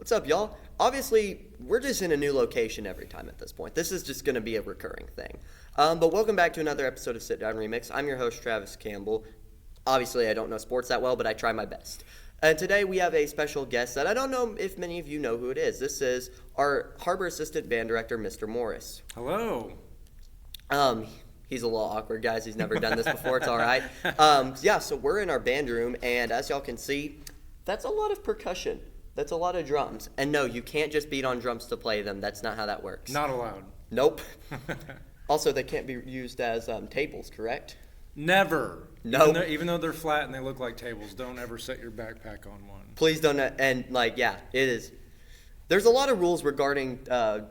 What's up, y'all? Obviously, we're just in a new location every time at this point. This is just going to be a recurring thing. But welcome back to another episode of Sitdown Remix. I'm your host, Travis Campbell. Obviously, I don't know sports that well, but I try my best. And today we have a special guest that I don't know if many of you know who it is. This is our Har-Ber assistant band director, Mr. Morris. Hello. He's a little awkward, guys. He's never done this before. It's all right. So we're in our band room, and as y'all can see, that's a lot of percussion. That's a lot of drums. And no, you can't just beat on drums to play them. That's not how that works. Not allowed. Nope. Also, they can't be used as tables, correct? Never. No. Even though they're flat and they look like tables, don't ever set your backpack on one. Please don't. And, it is. There's a lot of rules regarding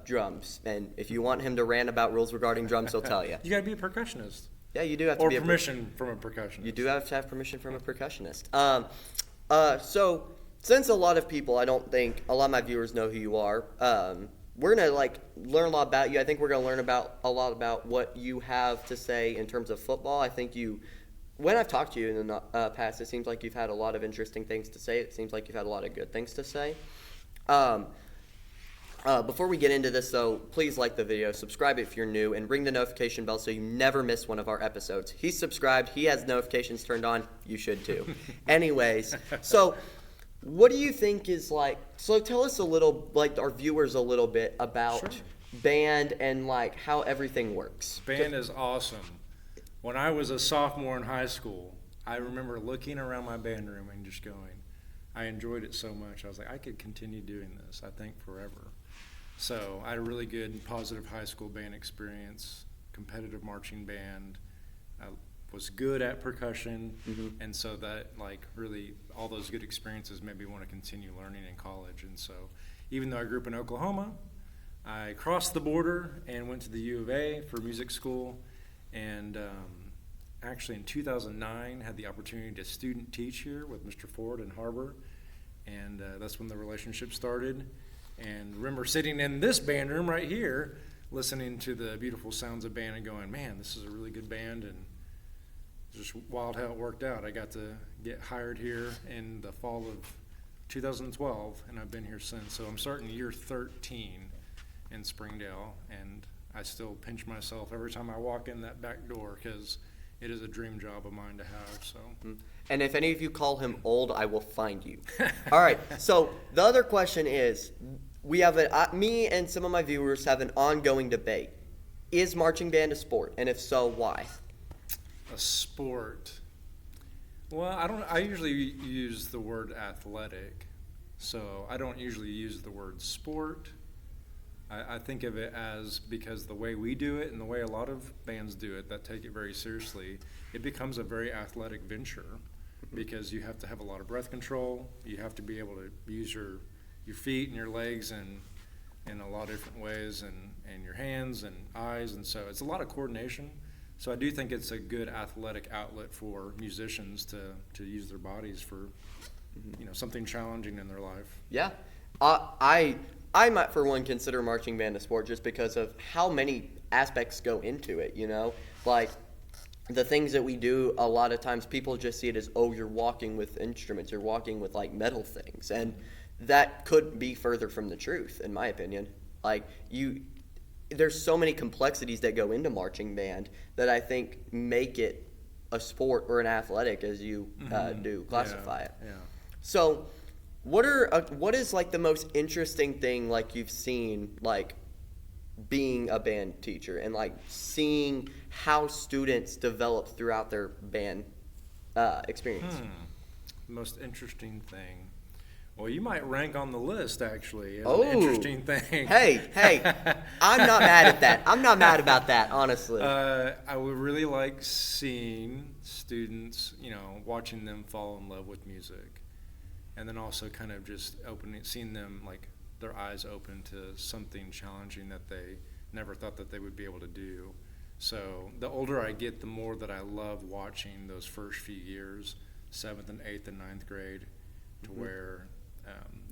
drums. And if you want him to rant about rules regarding drums, he'll tell you. You got to be a percussionist. Yeah, you do have to or be permission from a percussionist. You do have to have permission from a percussionist. So since a lot of people, I don't think a lot of my viewers know who you are, we're going to learn a lot about you. I think we're going to learn a lot about what you have to say in terms of football. I think when I've talked to you in the past, it seems like you've had a lot of interesting things to say. It seems like you've had a lot of good things to say. Before we get into this, though, please like the video, subscribe if you're new, and ring the notification bell so you never miss one of our episodes. He's subscribed. He has notifications turned on. You should, too. Anyways, so what do you think is so tell us a little, our viewers a little bit about band and, how everything works. Band is awesome. When I was a sophomore in high school, I remember looking around my band room and just going, I enjoyed it so much. I was like, I could continue doing this, I think, forever. So I had a really good, positive high school band experience, competitive marching band. I was good at percussion, and so that, really all those good experiences made me want to continue learning in college. And so even though I grew up in Oklahoma, I crossed the border and went to the U of A for music school, and actually in 2009 had the opportunity to student teach here with Mr. Ford in Har-Ber, and that's when the relationship started. And remember sitting in this band room right here, listening to the beautiful sounds of band and going, man, this is a really good band, and just wild how it worked out. I got to get hired here in the fall of 2012, and I've been here since. So I'm starting year 13 in Springdale, and I still pinch myself every time I walk in that back door because it is a dream job of mine to have. So. And if any of you call him old, I will find you. All right. So the other question is, we have me and some of my viewers have an ongoing debate. Is marching band a sport? And if so, why? A sport. Well, I usually use the word athletic, so I don't usually use the word sport. I think of it as, because the way we do it and the way a lot of bands do it that take it very seriously, it becomes a very athletic venture because you have to have a lot of breath control. You have to be able to use your feet and your legs in a lot of different ways, and your hands and eyes, and so it's a lot of coordination. So I do think it's a good athletic outlet for musicians to use their bodies for something challenging in their life. Yeah. I might, for one, consider marching band a sport just because of how many aspects go into it, the things that we do, a lot of times people just see it as, oh, you're walking with instruments, you're walking with, metal things, and that couldn't be further from the truth, in my opinion. There's so many complexities that go into marching band that I think make it a sport or an athletic, as you do classify it. Yeah. So what is the most interesting thing you've seen being a band teacher and seeing how students develop throughout their band experience? Most interesting thing. Well, you might rank on the list actually as an interesting thing. Hey, I'm not mad at that. I'm not mad about that, honestly. I would really like seeing students, watching them fall in love with music. And then also kind of just seeing them their eyes open to something challenging that they never thought that they would be able to do. So the older I get, the more that I love watching those first few years, 7th and 8th and 9th grade, to where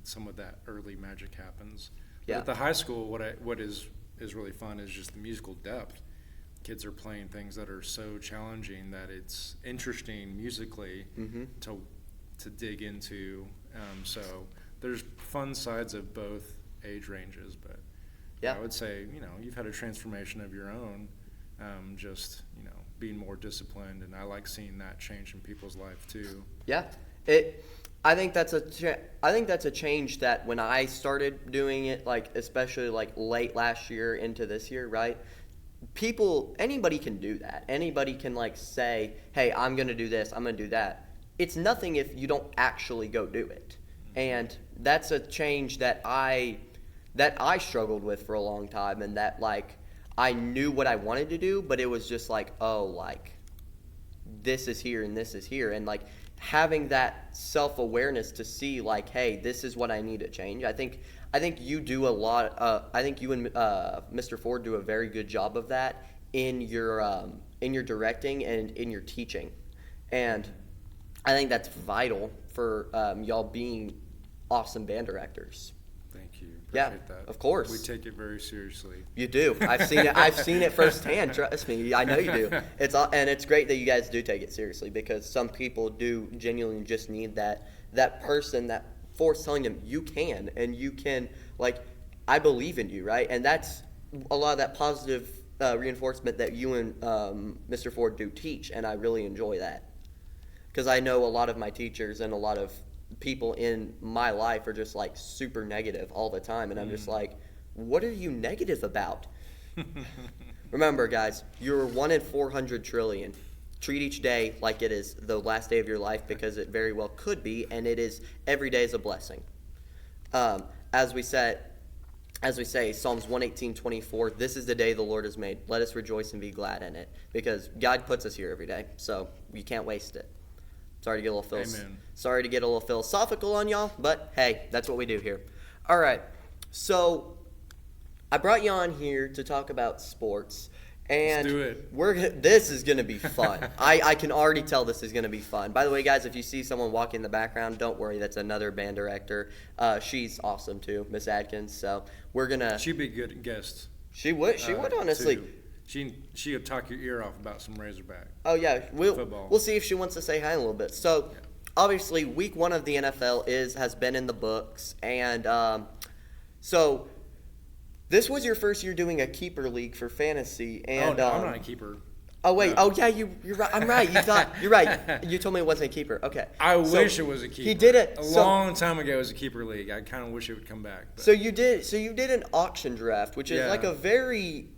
some of that early magic happens. Yeah. But at the high school, what is really fun is just the musical depth. Kids are playing things that are so challenging that it's interesting musically to dig into. So there's fun sides of both age ranges. But Yeah. I would say, you've had a transformation of your own, just, being more disciplined, and I like seeing that change in people's life too. Yeah. I think that's a change that when I started doing it, like especially like late last year into this year, right? Anybody can do that. Anybody can like say, "Hey, I'm going to do this. I'm going to do that." It's nothing if you don't actually go do it. And that's a change that I struggled with for a long time, and that like I knew what I wanted to do, but it was just like, oh, like this is here and this is here, and like having that self-awareness to see like, hey, this is what I need to change. I think you do a lot. I think you and Mr. Ford do a very good job of that in your directing and in your teaching, and I think that's vital for y'all being awesome band directors. Thank you. Yeah, Appreciate that. of course. We take it very seriously. You do. I've seen it. I've seen it firsthand. Trust me. I know you do. It's great that you guys do take it seriously, because some people do genuinely just need that person, that force telling them you can, and you can, like, I believe in you, right? And that's a lot of that positive reinforcement that you and Mr. Ford do teach, and I really enjoy that, because I know a lot of my teachers and a lot of people in my life are just like super negative all the time, and I'm just like, what are you negative about? Remember, guys, you're 1 in 400 trillion. Treat each day like it is the last day of your life, because it very well could be, and it is. Every day is a blessing. As we say, Psalms 118:24, this is the day the Lord has made. Let us rejoice and be glad in it, because God puts us here every day, so you can't waste it. Sorry to get a little philosophical on y'all, but hey, that's what we do here. All right, so I brought you on here to talk about sports, and let's do it. This is going to be fun. I can already tell this is going to be fun. By the way, guys, if you see someone walking in the background, don't worry, that's another band director. She's awesome too, Miss Adkins. So we're gonna. She'd be a good guest. She would honestly. Too. She would talk your ear off about some Razorback. Oh yeah, football. We'll see if she wants to say hi in a little bit. So, obviously, week 1 of the NFL has been in the books, and so this was your first year doing a keeper league for fantasy. And no, I'm not a keeper. Oh wait, No. oh yeah, you're right. I'm right. You're right. You told me it wasn't a keeper. Okay. I wish it was a keeper. He did it a long time ago. It was a keeper league. I kind of wish it would come back. But. So you did an auction draft, which is like a very,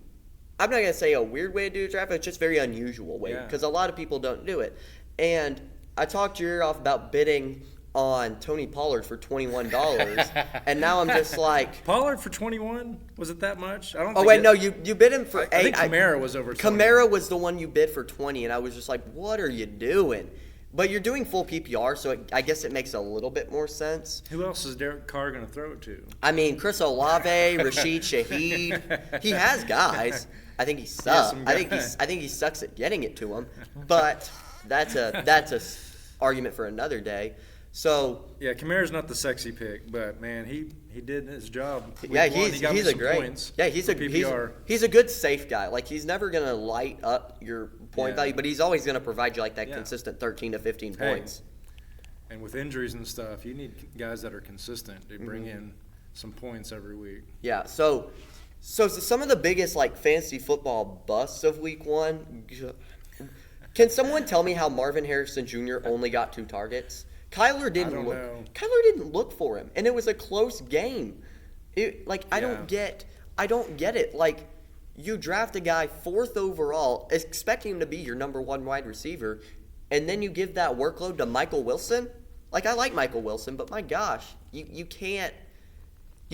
I'm not gonna say a weird way to do a draft, but it's just very unusual way, because a lot of people don't do it. And I talked your ear off about bidding on Tony Pollard for $21, and now I'm just like, Pollard for 21? Was it that much? I don't. Oh wait, no, you bid him for 8. I think Kamara was over 20. Kamara was the one you bid for 20, and I was just like, what are you doing? But you're doing full PPR, so I guess it makes a little bit more sense. Who else is Derek Carr going to throw it to? I mean, Chris Olave, Rashid Shaheed. He has guys. I think he sucks. I think he sucks at getting it to him. But that's a argument for another day. So yeah, Kamara's not the sexy pick, but man, he did his job. He's a great. Points he's a good safe guy. Like, he's never gonna light up your point value, but he's always gonna provide you like that consistent 13 to 15 points. And with injuries and stuff, you need guys that are consistent to bring in some points every week. Yeah. So some of the biggest like fantasy football busts of week 1. Can someone tell me how Marvin Harrison Jr. only got 2 targets? Kyler didn't look for him, and it was a close game. I don't get it. Like, you draft a guy 4th overall, expecting him to be your number 1 wide receiver, and then you give that workload to Michael Wilson. Like, I like Michael Wilson, but my gosh, you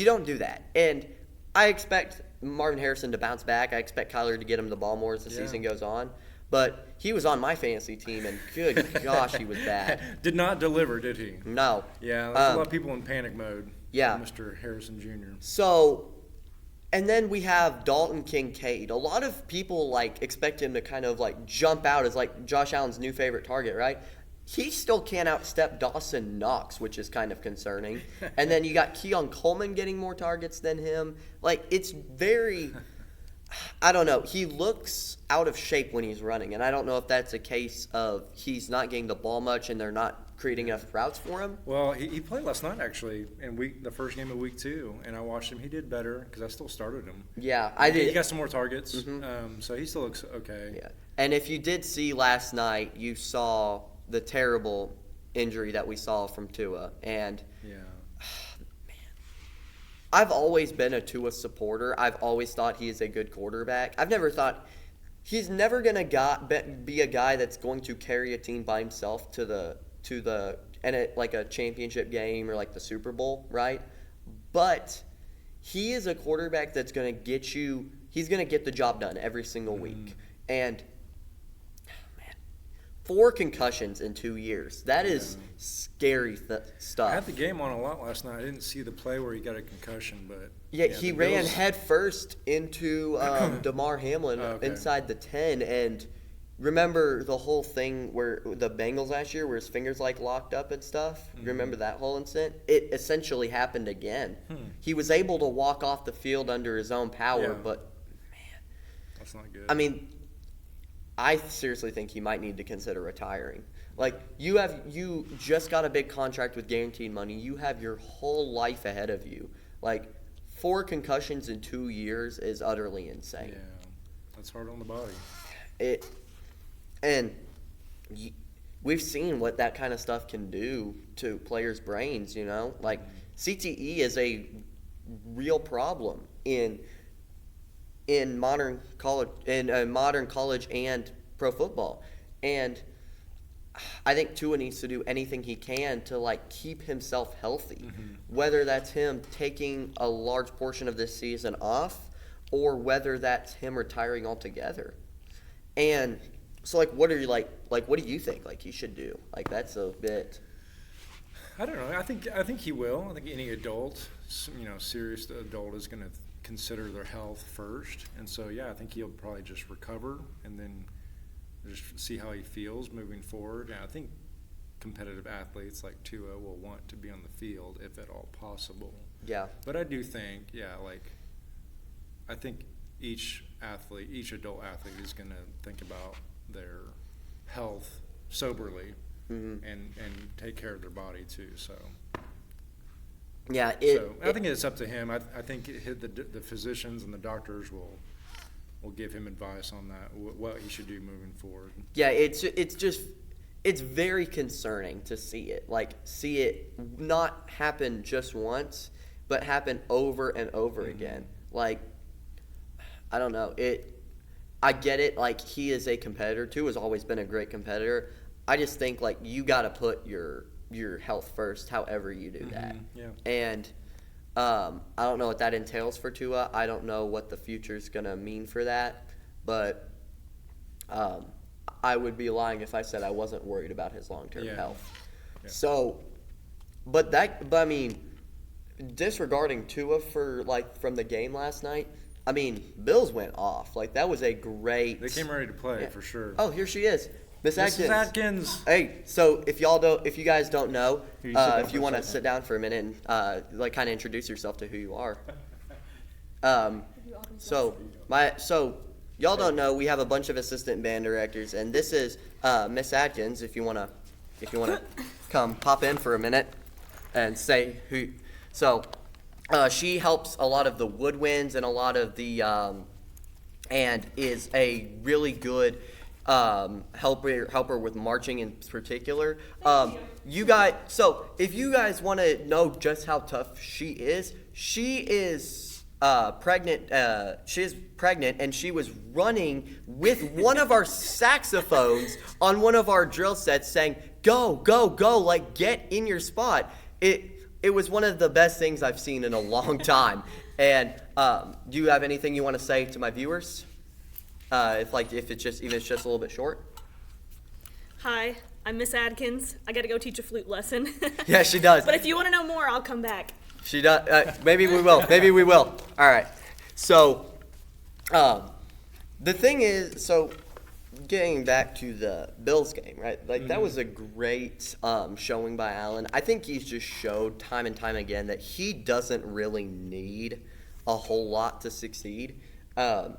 don't do that. And I expect Marvin Harrison to bounce back. I expect Kyler to get him the ball more as the season goes on. But he was on my fantasy team, and good gosh, he was bad. Did not deliver, did he? No. Yeah, there's a lot of people in panic mode. Yeah. Mr. Harrison Jr. So, and then we have Dalton Kincaid. A lot of people, like, expect him to kind of, like, jump out as, like, Josh Allen's new favorite target, right? He still can't outstep Dawson Knox, which is kind of concerning. And then you got Keon Coleman getting more targets than him. Like, it's very... I don't know. He looks out of shape when he's running, and I don't know if that's a case of he's not getting the ball much and they're not creating enough routes for him. Well, he played last night actually in the first game of week 2, and I watched him. He did better because I still started him. Yeah, I did. He got some more targets, so he still looks okay. Yeah, and if you did see last night, you saw the terrible injury that we saw from Tua, and Yeah. I've always been a Tua supporter. I've always thought he is a good quarterback. I've never thought he's never gonna be a guy that's going to carry a team by himself to the like a championship game or like the Super Bowl, right? But he is a quarterback that's gonna get you. He's gonna get the job done every single week, and 4 concussions in 2 years. That is scary stuff. I had the game on a lot last night. I didn't see the play where he got a concussion, but yeah, he ran head first into DeMar Hamlin inside the 10, and remember the whole thing where the Bengals last year, where his fingers like locked up and stuff. Remember that whole incident? It essentially happened again. He was able to walk off the field under his own power, but man, that's not good. I mean, I seriously think he might need to consider retiring. Like, you just got a big contract with guaranteed money. You have your whole life ahead of you. Like, 4 concussions in 2 years is utterly insane. Yeah, that's hard on the body. We've seen what that kind of stuff can do to players' brains, you know? Like, CTE is a real problem in modern college and pro football, and I think Tua needs to do anything he can to like keep himself healthy, whether that's him taking a large portion of this season off or whether that's him retiring altogether. And so like what do you think like he should do? Like that's a bit. I don't know. I think he will. I think any adult, serious adult is going to consider their health first, and so I think he'll probably just recover and then just see how he feels moving forward. And I think competitive athletes like Tua will want to be on the field if at all possible. Yeah. But I do think, I think each adult athlete is going to think about their health soberly and take care of their body too. So. Yeah, I think it's up to him. I think the physicians and the doctors will give him advice on that, what he should do moving forward. Yeah, it's very concerning to see it not happen just once, but happen over and over again. Like, I don't know. I get it. Like, he is a competitor too. Has always been a great competitor. I just think like you got to put your health first, however you do that. Yeah. And I don't know what that entails for Tua. I don't know what the future's going to mean for that. But I would be lying if I said I wasn't worried about his long-term health. Yeah. So, but I mean, disregarding Tua from the game last night, I mean, Bills went off. Like, that was a great. They came ready to play for sure. Oh, here she is. Miss Mrs. Atkins. Hey, so if you guys don't know, if you want to sit down for a minute and kind of introduce yourself to who you are. So y'all don't know, we have a bunch of assistant band directors, and this is Miss Atkins. If you wanna come pop in for a minute and say who. So she helps a lot of the woodwinds and a lot of the and is a really good helper with marching in particular. You guys, so if you guys want to know just how tough she is pregnant. She is pregnant, and she was running with one of our saxophones on one of our drill sets, saying, "Go, go, go! Like, get in your spot." It was one of the best things I've seen in a long time. And do you have anything you want to say to my viewers? If it's just a little bit short. Hi, I'm Miss Adkins. I got to go teach a flute lesson. Yeah, she does. But if you want to know more, I'll come back. She does. Maybe we will. Maybe we will. All right. So, the thing is, getting back to the Bills game, right? Like, that was a great showing by Allen. I think he's just showed time and time again that he doesn't really need a whole lot to succeed. One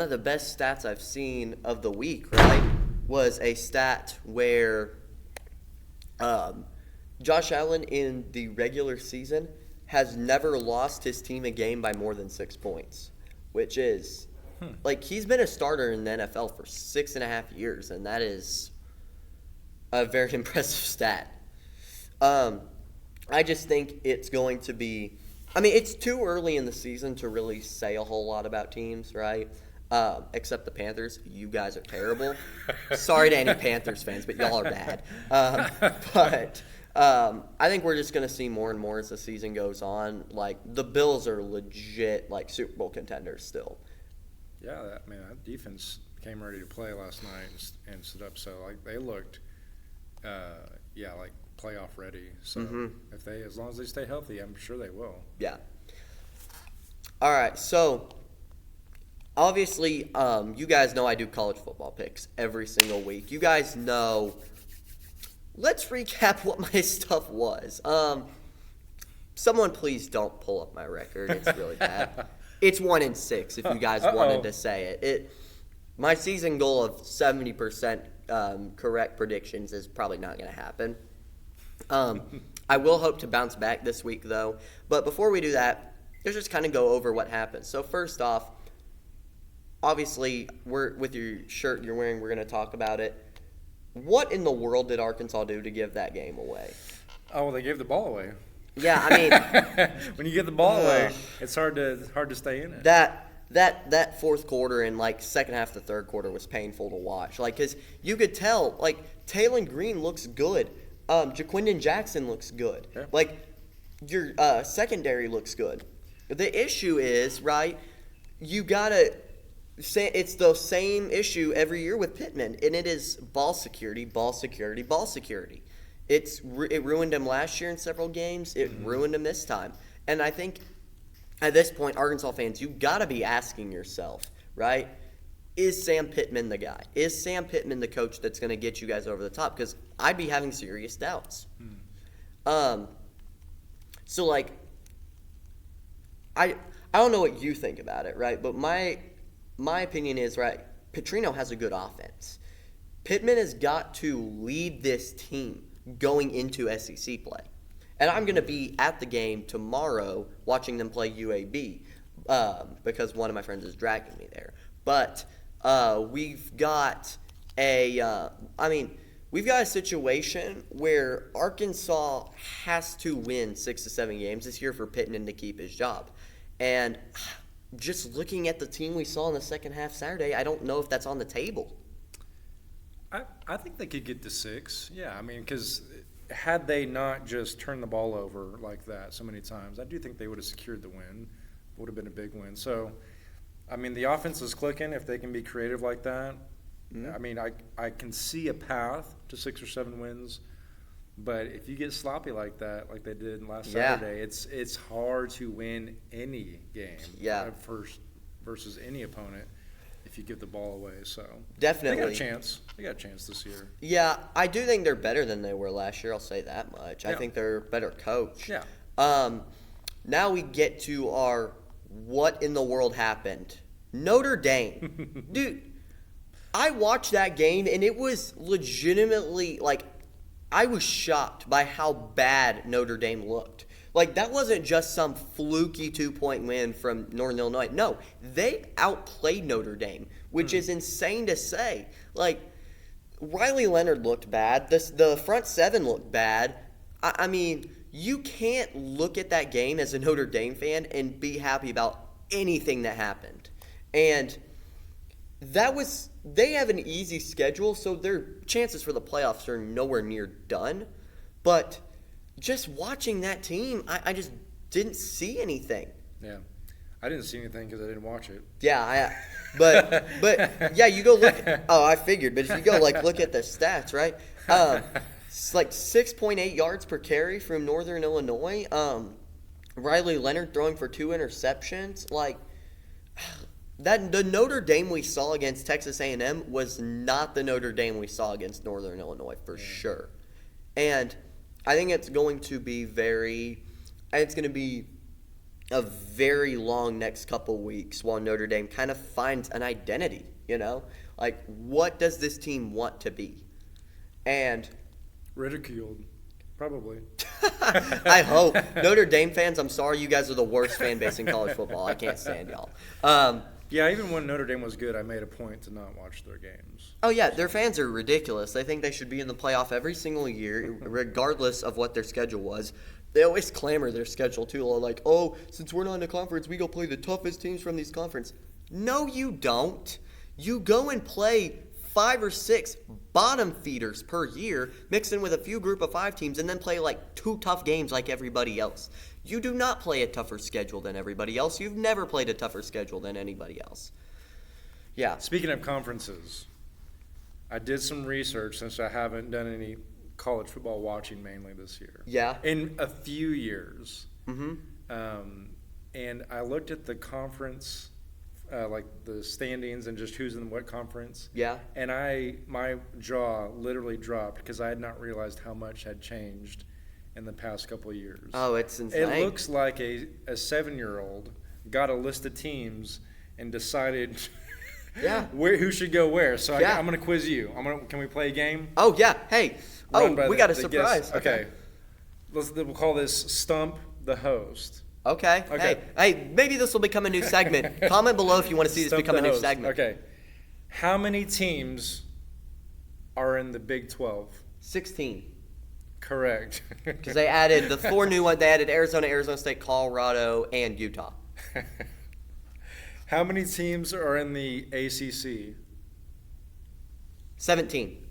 of the best stats I've seen of the week, right, was a stat where Josh Allen in the regular season has never lost his team a game by more than 6 points, which is he's been a starter in the NFL for 6.5 years, and that is a very impressive stat. I just think it's going to be. I mean, it's too early in the season to really say a whole lot about teams, right? Except the Panthers. You guys are terrible. Sorry to any Panthers fans, but y'all are bad. I think we're just going to see more and more as the season goes on. Like, the Bills are legit, Super Bowl contenders still. Yeah, that defense came ready to play last night and stood up. So, they looked, playoff ready. So, as long as they stay healthy, I'm sure they will. Yeah. All right, so obviously, you guys know I do college football picks every single week. You guys know. Let's recap what my stuff was. Someone please don't pull up my record. It's really bad. It's 1-6 if you guys wanted to say it. My season goal of 70% correct predictions is probably not going to happen. I will hope to bounce back this week, though. But before we do that, let's just kind of go over what happened. So first off, obviously, with your shirt you're wearing, we're going to talk about it. What in the world did Arkansas do to give that game away? Oh, well, they gave the ball away. Yeah, I mean, when you give the ball away, it's hard to stay in it. That fourth quarter and second half of the third quarter was painful to watch. Because you could tell, Taylon Green looks good, Jaquindon Jackson looks good, yeah. Your secondary looks good. The issue is, right? You gotta. It's the same issue every year with Pittman, and it is ball security, ball security, ball security. It ruined him last year in several games. It ruined him this time. And I think at this point, Arkansas fans, you got to be asking yourself, right, is Sam Pittman the guy? Is Sam Pittman the coach that's going to get you guys over the top? Because I'd be having serious doubts. So, I don't know what you think about it, right, but my opinion is, right, Petrino has a good offense. Pittman has got to lead this team going into SEC play. And I'm going to be at the game tomorrow watching them play UAB because one of my friends is dragging me there. But we've got a situation where Arkansas has to win 6 to 7 games this year for Pittman to keep his job. And just looking at the team we saw in the second half Saturday, I don't know if that's on the table. I think they could get to 6. Yeah, I mean, because had they not just turned the ball over like that so many times, I do think they would have secured the win. Would have been a big win. So, I mean, the offense is clicking if they can be creative like that. I mean, I can see a path to 6 or 7 wins. But if you get sloppy like that, like they did last Saturday, it's hard to win any game versus any opponent if you give the ball away. So definitely, they got a chance. They got a chance this year. Yeah, I do think they're better than they were last year. I'll say that much. Yeah. I think they're a better coach. Yeah. Now we get to our what in the world happened. Notre Dame, dude. I watched that game and it was legitimately I was shocked by how bad Notre Dame looked. That wasn't just some fluky 2-point win from Northern Illinois. No, they outplayed Notre Dame, which is insane to say. Riley Leonard looked bad. The front seven looked bad. I mean, you can't look at that game as a Notre Dame fan and be happy about anything that happened. And they have an easy schedule, so their chances for the playoffs are nowhere near done. But just watching that team, I just didn't see anything. Yeah, I didn't see anything because I didn't watch it. Yeah, but yeah, you go look. I figured, but if you go look at the stats, right? It's 6.8 yards per carry from Northern Illinois. Riley Leonard throwing for 2 interceptions. The Notre Dame we saw against Texas A&M was not the Notre Dame we saw against Northern Illinois for sure. And I think it's going to be a very long next couple weeks while Notre Dame kind of finds an identity, what does this team want to be? And Ridiculed. Probably. I hope. Notre Dame fans, I'm sorry, you guys are the worst fan base in college football. I can't stand y'all. Yeah, even when Notre Dame was good, I made a point to not watch their games. Oh, yeah, their fans are ridiculous. They think they should be in the playoff every single year, regardless of what their schedule was. They always clamor their schedule, too. Like, oh, since we're not in a conference, we go play the toughest teams from these conferences. No, you don't. You go and play 5 or 6 bottom feeders per year, mixed in with a few group of 5 teams, and then play like 2 tough games like everybody else. You do not play a tougher schedule than everybody else. You've never played a tougher schedule than anybody else. Yeah. Speaking of conferences, I did some research since I haven't done any college football watching mainly this year. Yeah. In a few years. Mm-hmm. And I looked at the conference, like the standings and just who's in what conference. Yeah. And my jaw literally dropped because I had not realized how much had changed in the past couple of years. Oh, it's insane. It looks like a 7-year-old got a list of teams and decided Yeah. who should go where. So Yeah. I'm going to quiz you. Can we play a game? Oh, yeah. Hey. Run by We got a the surprise. guest. Okay. We'll call this Stump the Host. Okay. Okay. Hey, maybe this will become a new segment. Comment below if you want to see this Stump become the a new Host. segment. Okay. How many teams are in the Big 12? 16. Correct. Because they added the 4 new ones. They added Arizona, Arizona State, Colorado, and Utah. How many teams are in the ACC? 17.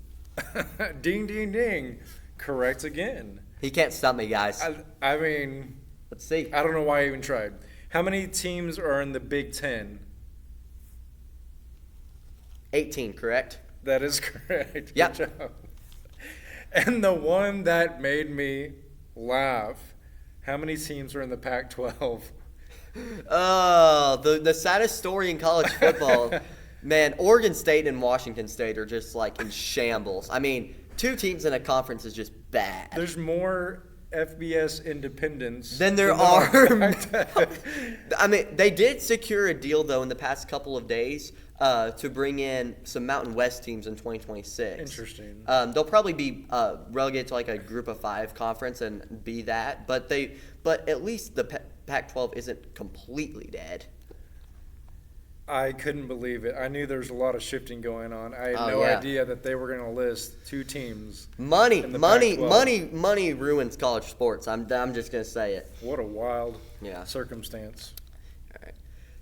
Ding, ding, ding. Correct again. He can't stump me, guys. I mean, Let's see. I don't know why I even tried. How many teams are in the Big 10? 18, correct? That is correct. Yep. Good job. And the one that made me laugh, how many teams are in the Pac-12? Oh, the saddest story in college football. Man, Oregon State and Washington State are just like in shambles. I mean, 2 teams in a conference is just bad. There's more FBS independents Then there than are. I mean, they did secure a deal, though, in the past couple of days to bring in some Mountain West teams in 2026. Interesting. They'll probably be relegated to like a group of 5 conference and be that. But at least the Pac-12 isn't completely dead. I couldn't believe it. I knew there was a lot of shifting going on. I had no yeah. idea that they were going to list 2 teams. Money in the Pac-12. ruins college sports. I'm just gonna say it. What a wild Yeah. circumstance. All right.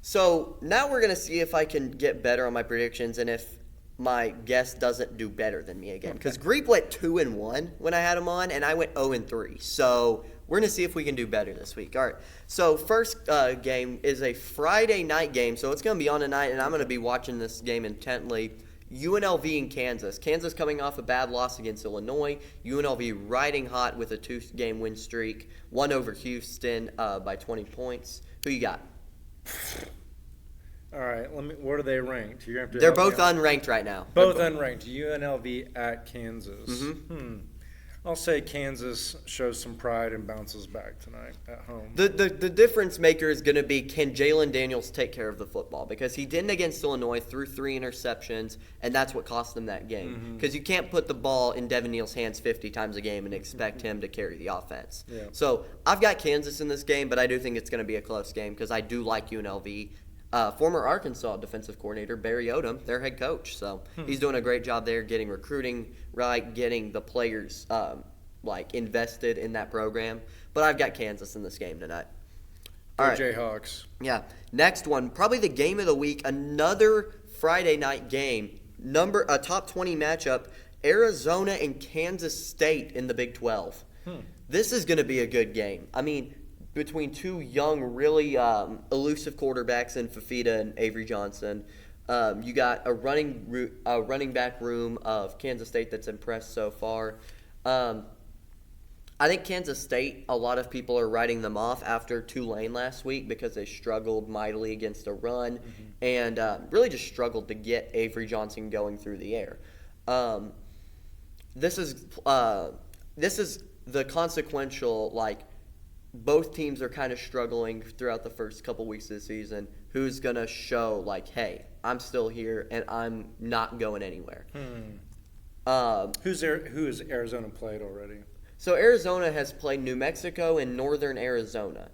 So now we're gonna see if I can get better on my predictions and if my guest doesn't do better than me again. Because Greep went 2-1 when I had him on, and I went 0-3. So we're gonna see if we can do better this week. All right. So first game is a Friday night game, so it's gonna be on tonight, and I'm gonna be watching this game intently. UNLV and Kansas. Kansas coming off a bad loss against Illinois. UNLV riding hot with a 2-game win streak. Won over Houston by 20 points. Who you got? All right, what are they ranked? You're gonna have to They're help me both out. unranked right now. Both unranked. UNLV at Kansas. Mm-hmm. I'll say Kansas shows some pride and bounces back tonight at home. The difference maker is going to be, can Jalen Daniels take care of the football? Because he didn't against Illinois, threw 3 interceptions, and that's what cost them that game. Because you can't put the ball in Devin Neal's hands 50 times a game and expect him to carry the offense. Yeah. So I've got Kansas in this game, but I do think it's going to be a close game because I do like UNLV. Former Arkansas defensive coordinator Barry Odom, their head coach. So he's doing a great job there, getting recruiting right, getting the players invested in that program. But I've got Kansas in this game tonight. Go All right. Jayhawks. Yeah. Next one, probably the game of the week, another Friday night game. A top 20 matchup, Arizona and Kansas State in the Big 12. This is going to be a good game. I mean, between 2 young, really elusive quarterbacks in Fafita and Avery Johnson. You got a running back room of Kansas State that's impressed so far. I think Kansas State, a lot of people are writing them off after Tulane last week because they struggled mightily against a run and really just struggled to get Avery Johnson going through the air. This is the consequential, both teams are kind of struggling throughout the first couple weeks of the season. Who's going to show, hey, I'm still here and I'm not going anywhere. Who has Arizona played already? So Arizona has played New Mexico and Northern Arizona.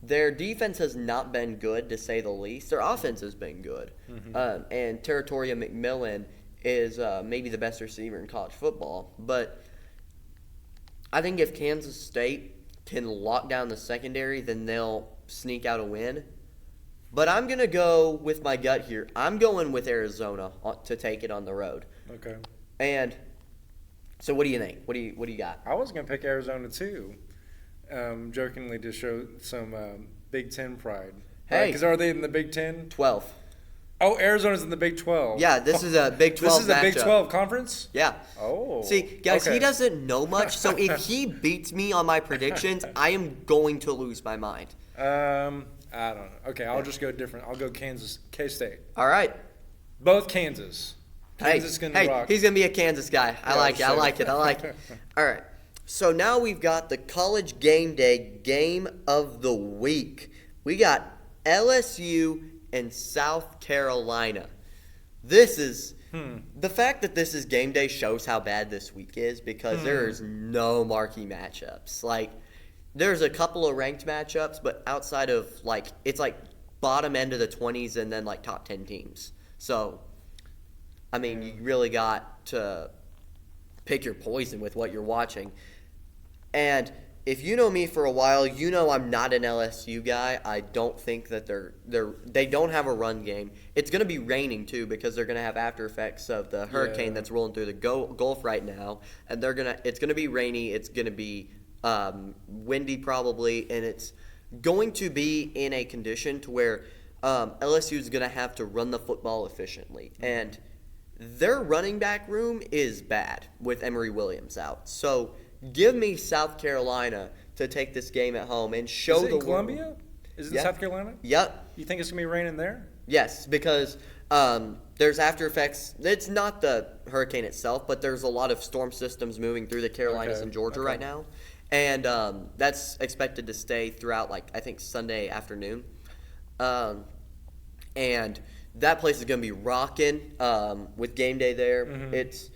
Their defense has not been good, to say the least. Their offense has been good. And Territoria McMillan is maybe the best receiver in college football. But I think if Kansas State can lock down the secondary, then they'll sneak out a win. But I'm going to go with my gut here. I'm going with Arizona to take it on the road. Okay. And so what do you think? What do you got? I was going to pick Arizona too, jokingly to show some Big Ten pride. Hey. Because are they in the Big Ten? 12. Oh, Arizona's in the Big 12. Yeah, this is a Big 12 This is a Big matchup. 12 conference? Yeah. Oh. See, guys, okay. he doesn't know much, so if he beats me on my predictions, I am going to lose my mind. I don't know. Okay, I'll just go different. I'll go Kansas, K-State. All right. Both Kansas. Kansas can rock. He's going to be a Kansas guy. I like it. All right. So now we've got the college game day game of the week. We got LSU and South Carolina. This is the fact that this is game day shows how bad this week is because there is no marquee matchups. Like, there's a couple of ranked matchups, but outside of it's bottom end of the 20s and then top 10 teams. So, I mean, you really got to pick your poison with what you're watching. And if you know me for a while, you know I'm not an LSU guy. I don't think that they don't have a run game. It's going to be raining too because they're going to have after effects of the hurricane that's rolling through the Gulf right now, and it's going to be rainy. It's going to be windy probably, and it's going to be in a condition to where LSU is going to have to run the football efficiently, and their running back room is bad with Emory Williams out. So give me South Carolina to take this game at home and show Is it the in Columbia? Is it in South Carolina? Yep. You think it's going to be raining there? Yes, because there's after effects. It's not the hurricane itself, but there's a lot of storm systems moving through the Carolinas and Georgia right now. And that's expected to stay throughout, I think, Sunday afternoon. And that place is going to be rocking with game day there. It's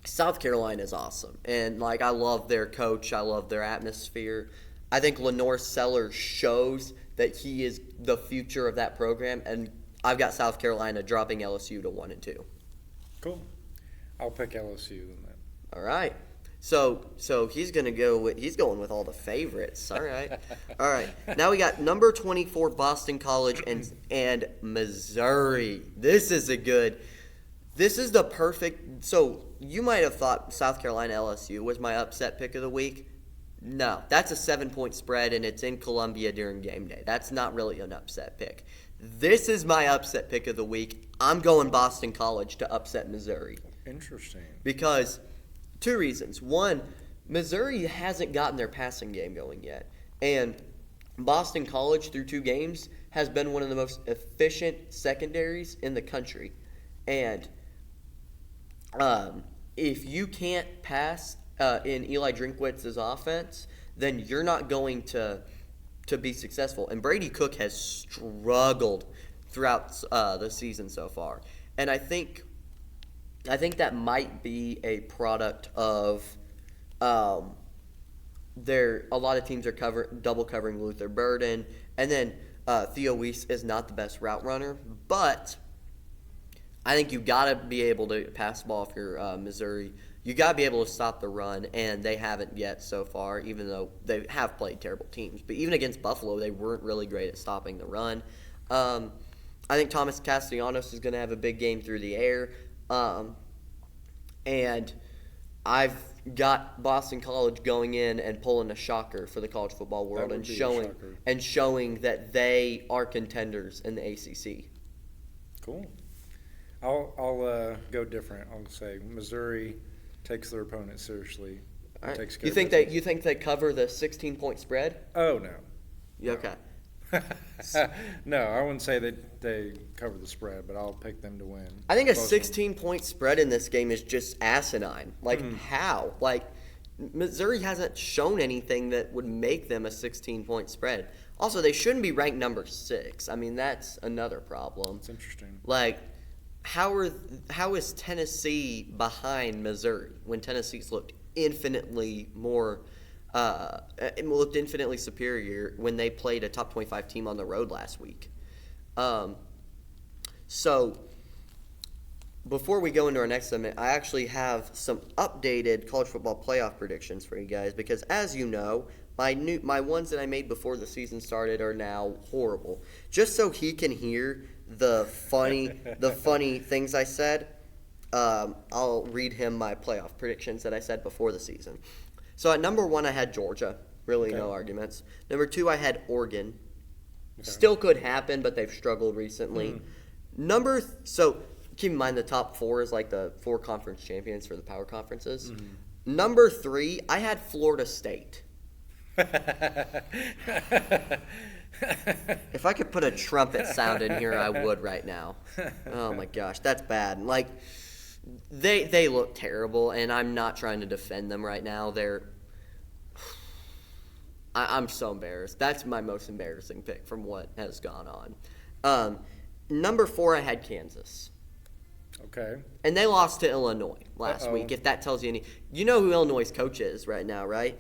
South Carolina is awesome. And, I love their coach. I love their atmosphere. I think Lenore Sellers shows that he is the future of that program. And I've got South Carolina dropping LSU to 1-2. Cool. I'll pick LSU in that. All right. So he's going to he's going with all the favorites. All right. All right. Now we got number 24 Boston College and Missouri. This is the perfect. So you might have thought South Carolina LSU was my upset pick of the week. No, that's a 7-point spread and it's in Columbia during game day. That's not really an upset pick. This is my upset pick of the week. I'm going Boston College to upset Missouri. Interesting. Because two reasons. One, Missouri hasn't gotten their passing game going yet. And Boston College, through 2 games, has been one of the most efficient secondaries in the country. And if you can't pass in Eli Drinkwitz's offense, then you're not going to be successful. And Brady Cook has struggled throughout the season so far. And I think that might be a product of a lot of teams are double covering Luther Burden, and then Theo Weiss is not the best route runner, but I think you got to be able to pass the ball if you're Missouri. You got to be able to stop the run, and they haven't yet so far, even though they have played terrible teams. But even against Buffalo, they weren't really great at stopping the run. I think Thomas Castellanos is going to have a big game through the air. And I've got Boston College going in and pulling a shocker for the college football world and showing that they are contenders in the ACC. Cool. I'll go different. I'll say Missouri takes their opponent seriously. All right. Takes care You think they cover the 16-point spread? Oh no. Yeah, okay. No, I wouldn't say that they cover the spread, but I'll pick them to win. I think a 16-point spread in this game is just asinine. How? Missouri hasn't shown anything that would make them a 16-point spread. Also, they shouldn't be ranked number 6. I mean, that's another problem. It's interesting. how is Tennessee behind Missouri when Tennessee's looked infinitely more looked infinitely superior when they played a top 25 team on the road last week? So before we go into our next segment, I actually have some updated college football playoff predictions for you guys because, as you know, my ones that I made before the season started are now horrible. Just so he can hear the funny things I said, I'll read him my playoff predictions that I said before the season. So at number 1, I had Georgia. Really, no arguments. Number 2, I had Oregon. Okay. Still could happen, but they've struggled recently. So keep in mind the top 4 is like the 4 conference champions for the power conferences. Number 3, I had Florida State. If I could put a trumpet sound in here, I would right now. Oh my gosh, that's bad. Like, they look terrible, and I'm not trying to defend them right now. I'm so embarrassed. That's my most embarrassing pick from what has gone on. Number 4, I had Kansas. Okay. And they lost to Illinois last week, if that tells you any. You know who Illinois' coach is right now, right?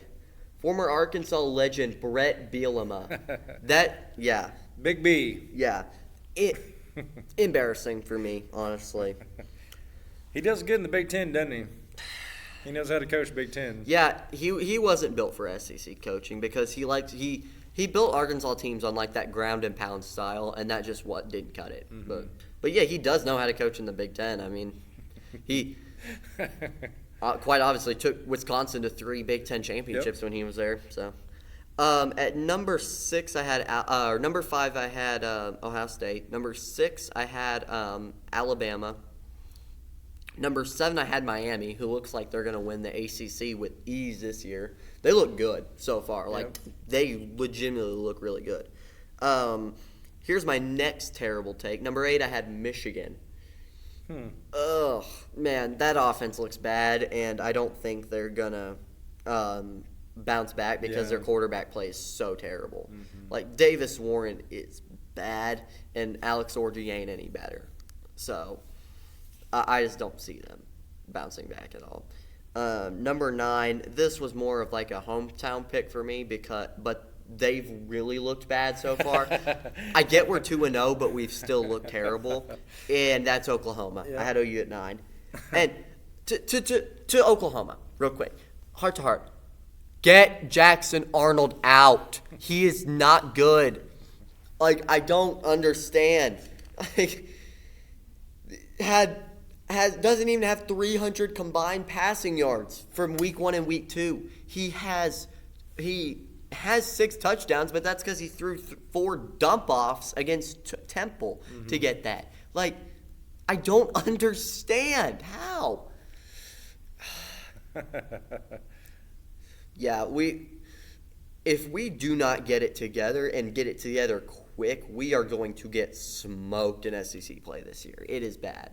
Former Arkansas legend Brett Bielema. Big B. Yeah. Embarrassing for me, honestly. He does good in the Big Ten, doesn't he? He knows how to coach Big Ten. Yeah, he wasn't built for SEC coaching because he built Arkansas teams on like that ground and pound style, and that just didn't cut it. But yeah, he does know how to coach in the Big Ten. I mean, he quite obviously took Wisconsin to 3 Big Ten championships when he was there. So at number 6, I had number 5, I had Ohio State. Number 6, I had Alabama. Number 7, I had Miami, who looks like they're going to win the ACC with ease this year. They look good so far. They legitimately look really good. Here's my next terrible take. Number 8, I had Michigan. Ugh, man, that offense looks bad, and I don't think they're going to bounce back because their quarterback play is so terrible. Like, Davis Warren is bad, and Alex Orji ain't any better. So I just don't see them bouncing back at all. Number 9, this was more of like a hometown pick for me but they've really looked bad so far. I get we're 2-0, but we've still looked terrible, and that's Oklahoma. I had OU at 9. And to Oklahoma, real quick, heart to heart, get Jackson Arnold out. He is not good. Like, I don't understand. Like, doesn't even have 300 combined passing yards from week 1 and week 2. He has 6 touchdowns, but that's because he threw 4 dump-offs against Temple to get that. Like, I don't understand how. Yeah, if we do not get it together and get it together quick, we are going to get smoked in SEC play this year. It is bad.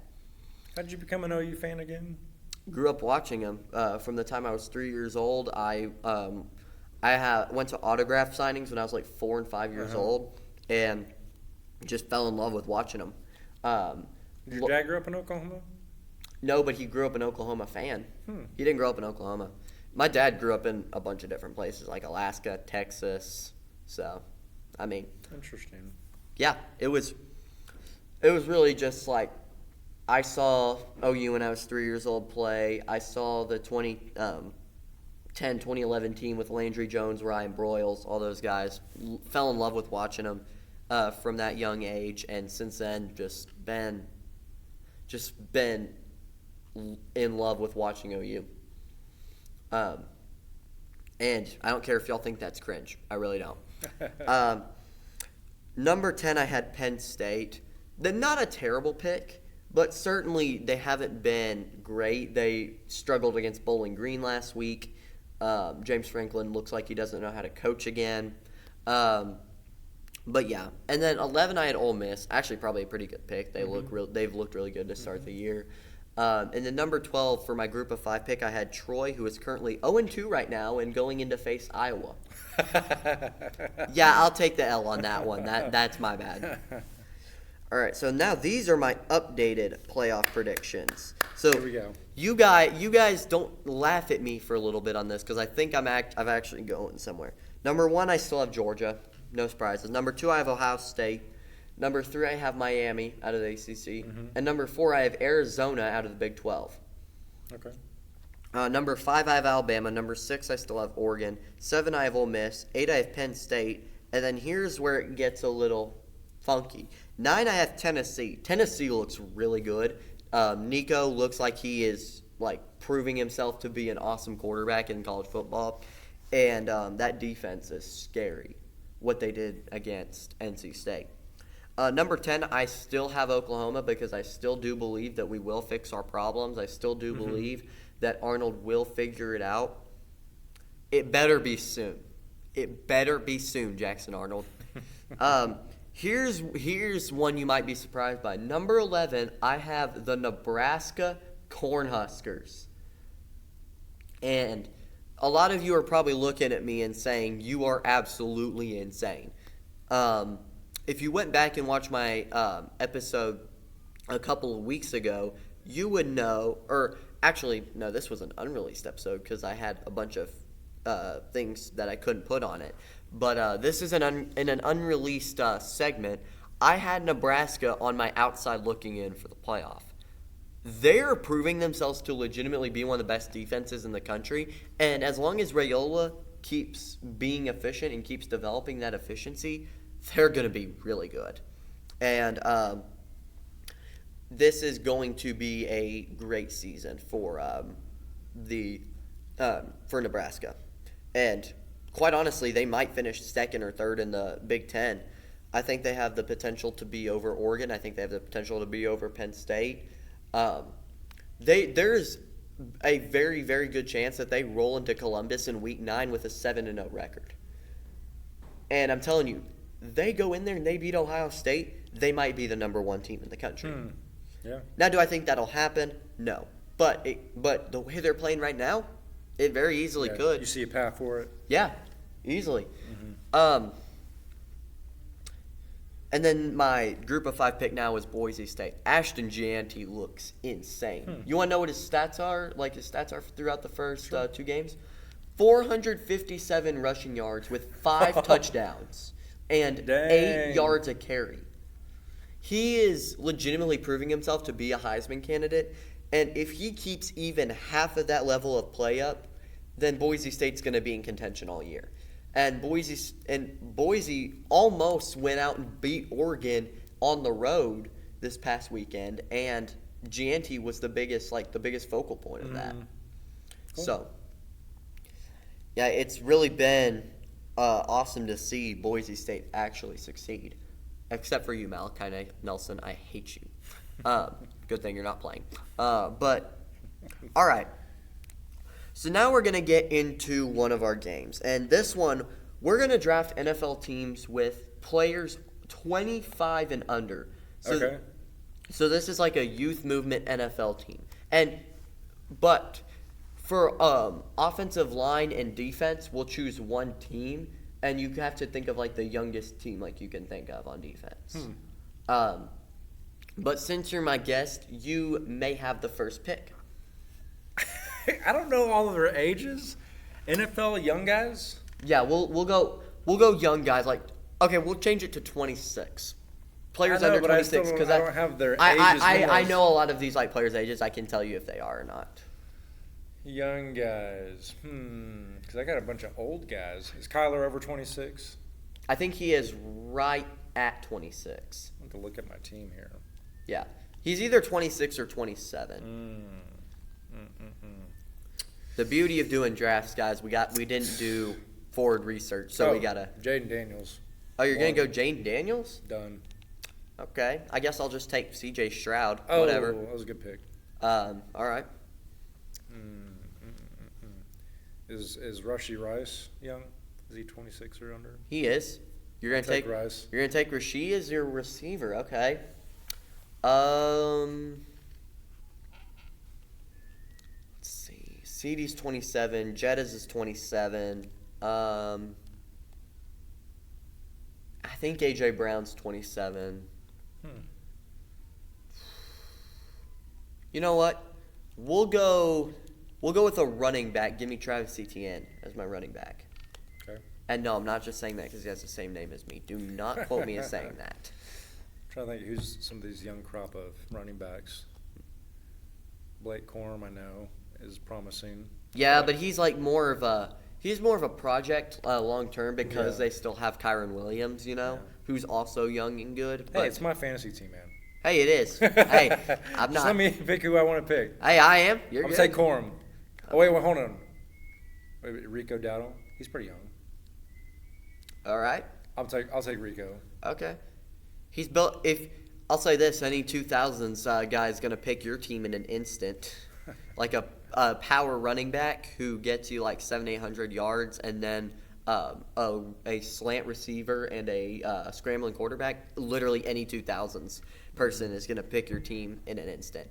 How did you become an OU fan again? Grew up watching them. From the time I was 3 years old, I went to autograph signings when I was like 4 and 5 years old, and just fell in love with watching them. Did your dad grow up in Oklahoma? No, but he grew up an Oklahoma fan. He didn't grow up in Oklahoma. My dad grew up in a bunch of different places, like Alaska, Texas. So, I mean, interesting. Yeah, it was really just like, I saw OU when I was 3 years old play. I saw the 2011 team with Landry Jones, Ryan Broyles, all those guys. Fell in love with watching them from that young age, and since then just been in love with watching OU. And I don't care if y'all think that's cringe. I really don't. Number 10, I had Penn State. They're not a terrible pick, but certainly they haven't been great. They struggled against Bowling Green last week. James Franklin looks like he doesn't know how to coach again. But yeah. And then 11, I had Ole Miss. Actually, probably a pretty good pick. They've looked really good to start the year. And then number 12 for my group of 5 pick, I had Troy, who is currently 0-2 right now and going in to face Iowa. Yeah, I'll take the L on that one. That's my bad. All right, so now these are my updated playoff predictions. So Here we go. you guys don't laugh at me for a little bit on this because I think I'm actually going somewhere. Number 1, I still have Georgia. No surprises. Number 2, I have Ohio State. Number 3, I have Miami out of the ACC. And number 4, I have Arizona out of the Big 12. Okay. Number 5, I have Alabama. Number 6, I still have Oregon. 7, I have Ole Miss. 8, I have Penn State. And then here's where it gets a little funky. 9, I have Tennessee. Tennessee looks really good. Nico looks like he is proving himself to be an awesome quarterback in college football. And that defense is scary, what they did against NC State. Number 10, I still have Oklahoma because I still do believe that we will fix our problems. I still do believe that Arnold will figure it out. It better be soon. It better be soon, Jackson Arnold. Here's one you might be surprised by. Number 11, I have the Nebraska Cornhuskers. And a lot of you are probably looking at me and saying, you are absolutely insane. If you went back and watched my episode a couple of weeks ago, you would know, or actually, no, this was an unreleased episode because I had a bunch of things that I couldn't put on it. But this is in an unreleased segment. I had Nebraska on my outside looking in for the playoff. They're proving themselves to legitimately be one of the best defenses in the country. And as long as Raiola keeps being efficient and keeps developing that efficiency, they're going to be really good. And this is going to be a great season for Nebraska. And quite honestly, they might finish second or third in the Big Ten. I think they have the potential to be over Oregon. I think they have the potential to be over Penn State. There's a very, very good chance that they roll into Columbus in Week 9 with a 7-0 record. And I'm telling you, they go in there and they beat Ohio State, they might be the number 1 team in the country. Yeah. Now, do I think that'll happen? No. But the way they're playing right now, it very easily could. You see a path for it? Yeah, easily. And then my group of 5 pick now is Boise State. Ashton Gianti looks insane. You want to know what his stats are? His stats are throughout the first 2 games? 457 rushing yards with 5 touchdowns and 8 yards a carry. He is legitimately proving himself to be a Heisman candidate. And if he keeps even half of that level of play up, then Boise State's going to be in contention all year. And Boise almost went out and beat Oregon on the road this past weekend, and Gianti was the biggest focal point of that. Cool. So, yeah, it's really been awesome to see Boise State actually succeed. Except for you, Malachi Nelson. I hate you. Good thing you're not playing. But, all right. So now we're going to get into one of our games. And this one, we're going to draft NFL teams with players 25 and under. So, So this is like a youth movement NFL team. But for offensive line and defense, we'll choose one team. And you have to think of the youngest team you can think of on defense. But since you're my guest, you may have the first pick. I don't know all of their ages. NFL young guys? Yeah, we'll go young guys. We'll change it to 26. Players under 26 because I don't have their ages. I know a lot of these players' ages. I can tell you if they are or not. Young guys. Because I got a bunch of old guys. Is Kyler over 26? I think he is right at 26. I have to look at my team here. Yeah. He's either 26 or 27. The beauty of doing drafts, guys, we didn't do forward research, so we gotta. Jaden Daniels. Oh, you're gonna go Jaden Daniels? Done. Okay, I guess I'll just take C.J. Stroud. Oh, whatever. That was a good pick. All right. Is Rashee Rice young? Is he 26 or under? He is. You're gonna take Rice. You're gonna take Rashee as your receiver. Okay. Let's see. CeeDee's 27. Jettas is 27. I think A.J. Brown's 27. You know what? We'll go with a running back. Give me Travis Etienne as my running back. Okay. And no, I'm not just saying that because he has the same name as me. Do not quote me as saying that. I'm trying to think who's some of these young crop of running backs. Blake Corum, I know, is promising. Yeah, but he's like more of a project long term because Yeah. they still have Kyron Williams, who's also young and good. But Hey, it's my fantasy team, man. hey, it is. Hey, I'm Just not. let me pick who I want to pick. Hey, I am. You're I'm good. going to take Corum. Oh, wait, hold on. Wait, Rico Dowdle? He's pretty young. All right. I'll take Rico. Okay. He's built. If I'll say this, any 2000s guy is gonna pick your team in an instant, like a power running back who gets you like 700-800 yards, and then a slant receiver and a scrambling quarterback. Literally any 2000s person is gonna pick your team in an instant.